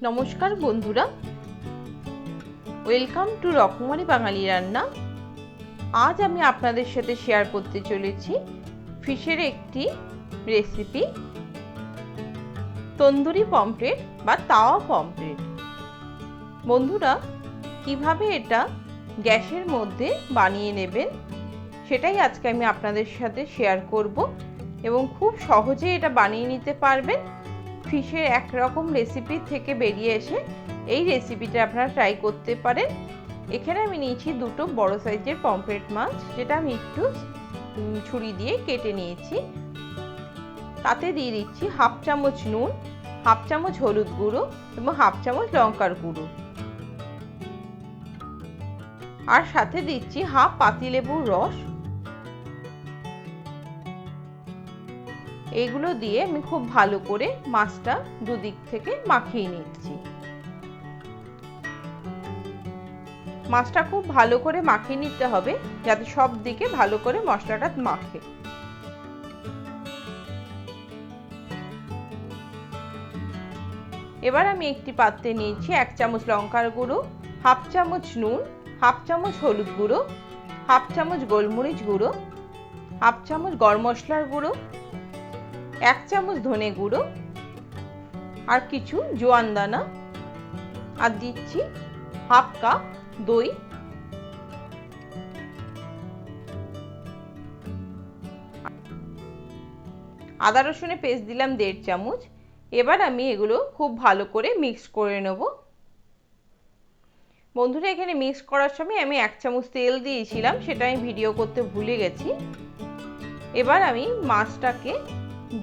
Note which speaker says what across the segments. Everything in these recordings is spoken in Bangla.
Speaker 1: নমস্কার বন্ধুরা, ওয়েলকাম টু রকমারি বাঙালি রান্না। আজ আমি আপনাদের সাথে শেয়ার করতে চলেছি ফিশের একটি রেসিপি, তন্দুরি পমফ্রেট বা তাওয়া পমফ্রেট। বন্ধুরা, কিভাবে এটা গ্যাসের মধ্যে বানিয়ে নেবেন সেটাই আজকে আমি আপনাদের সাথে শেয়ার করব এবং খুব সহজে এটা বানিয়ে নিতে পারবেন। ফিশের একরকম রেসিপি থেকে বেরিয়ে এসে এই রেসিপিটা আপনারা ট্রাই করতে পারেন। এখানে আমি নিয়েছি দুটো বড় সাইজের পমফ্রেট মাছ, যেটা আমি একটু ছুরি দিয়ে কেটে নিয়েছি। তাতে দিয়ে দিচ্ছি হাফ চামচ নুন, হাফ চামচ হলুদ গুঁড়ো এবং হাফ চামচ লঙ্কার গুঁড়ো, আর সাথে দিচ্ছি হাফ পাতিলেবুর রস। এগুলো দিয়ে আমি খুব ভালো করে মাছটা দুদিক থেকে মাখিয়ে নিচ্ছি। মাছটা খুব ভালো করে মাখিয়ে নিতে হবে যাতে সব দিকে ভালো করে মশলাটা মাখে। এবার আমি একটি পাত্রে নিয়েছি 1 চামচ লঙ্কার গুঁড়ো, হাফ চামচ নুন, হাফ চামচ হলুদ গুঁড়ো, হাফ চামচ গোলমরিচ গুঁড়ো, হাফ চামচ গরম মশলার গুঁড়ো, 1 চামচ ধনে গুঁড়ো আর কিছু জোয়ান দানা, আর দিচ্ছি হাফ কাপ দই। আদা রসুনের পেস্ট দিলাম 1.5 চামচ। এবার আমি এগুলো খুব ভালো করে মিক্স করে নেব। বন্ধুরা, এখানে মিক্স করার সময় আমি 1 চামচ তেল দিয়েছিলাম, সেটা আমি ভিডিও করতে ভুলে গেছি। এবার আমি মাছটাকে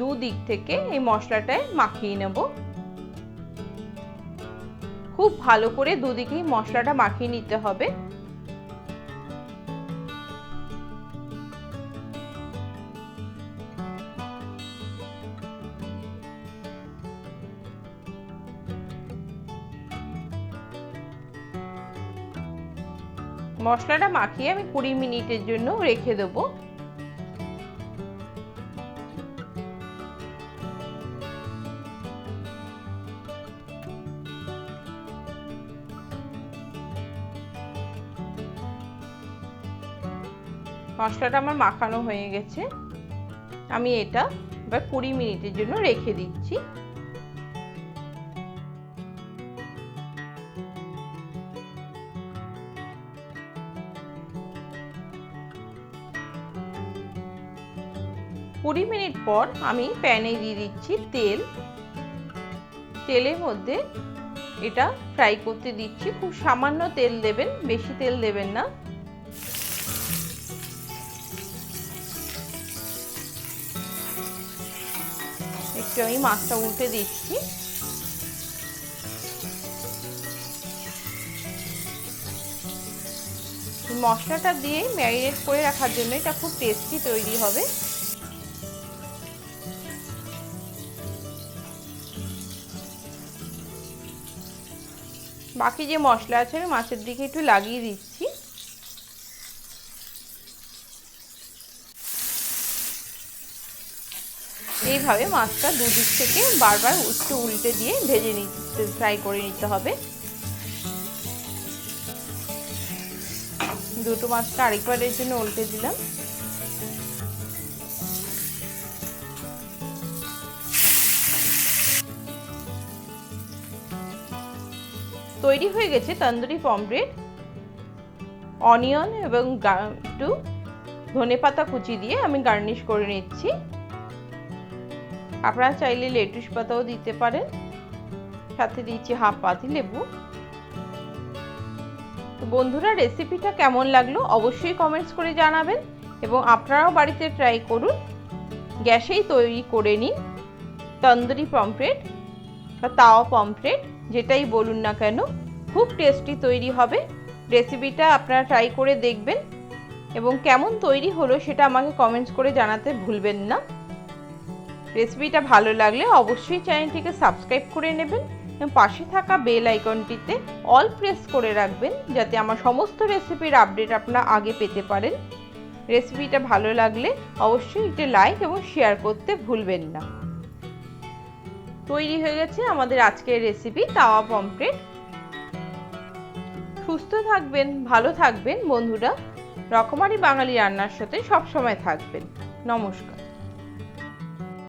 Speaker 1: দুদিক থেকে এই মশলাটায় মাখিয়ে নেব। খুব ভালো করে দুদিকেই মশলাটা মাখিয়ে নিতে হবে। মশলাটা মাখিয়ে আমি 20 মিনিটের জন্য রেখে দেবো। মশলাটা আমার মাখানো হয়ে গেছে, আমি এটা এবার 20 মিনিটের জন্য রেখে দিচ্ছি। কুড়ি মিনিট পর আমি প্যানে দিয়ে দিচ্ছি তেল। তেলের মধ্যে এটা ফ্রাই করতে দিচ্ছি। খুব সামান্য তেল দেবেন, বেশি তেল দেবেন না। একটু আমি মাছটা উল্টে দিচ্ছি। মশলাটা দিয়ে ম্যারিনেট করে রাখার জন্য এটা খুব টেস্টি তৈরি হবে। বাকি যে মশলা আছে আমি মাছের দিকে একটু লাগিয়ে দিচ্ছি। এইভাবে মাছটা দুদিক থেকে বারবার একটু উল্টে দিয়ে ভেজে নিতে, ফ্রাই করে নিতে হবে। দুটো মাছটা আরেকবারের জন্য উল্টে দিলাম। তৈরি হয়ে গেছে তন্দুরি পমফ্রেট। অনিয়ন এবং একটু ধনেপাতা কুচি দিয়ে আমি গার্নিশ করে নিচ্ছি। আপনারা চাইলে লেটুস পাতাও দিতে পারেন। সাথে দিচ্ছি হাফ পাতিলেবু। তো বন্ধুরা, রেসিপিটা কেমন লাগলো অবশ্যই কমেন্টস করে জানাবেন এবং আপনারাও বাড়িতে ট্রাই করুন। গ্যাসেই তৈরি করে নিন তন্দুরি পমফ্রেট বা তাওয়া পমফ্রেট, যেটাই বলুন না কেন, খুব টেস্টি তৈরি হবে। রেসিপিটা আপনারা ট্রাই করে দেখবেন এবং কেমন তৈরি হলো সেটা আমাকে কমেন্টস করে জানাতে ভুলবেন না। রেসিপিটা ভালো লাগলে অবশ্যই চ্যানেলটিকে সাবস্ক্রাইব করে নেবেন এবং পাশে থাকা বেল আইকনটিতে অল প্রেস করে রাখবেন যাতে আমার সমস্ত রেসিপির আপডেট আপনারা আগে পেতে পারেন। রেসিপিটা ভালো লাগলে অবশ্যই একটি লাইক এবং শেয়ার করতে ভুলবেন না। তৈরি হয়ে গেছে আমাদের আজকের রেসিপি তাওয়া পমফ্রেট। সুস্থ থাকবেন, ভালো থাকবেন বন্ধুরা। রকমারি বাঙালি রান্নার সাথে সবসময় থাকবেন। নমস্কার।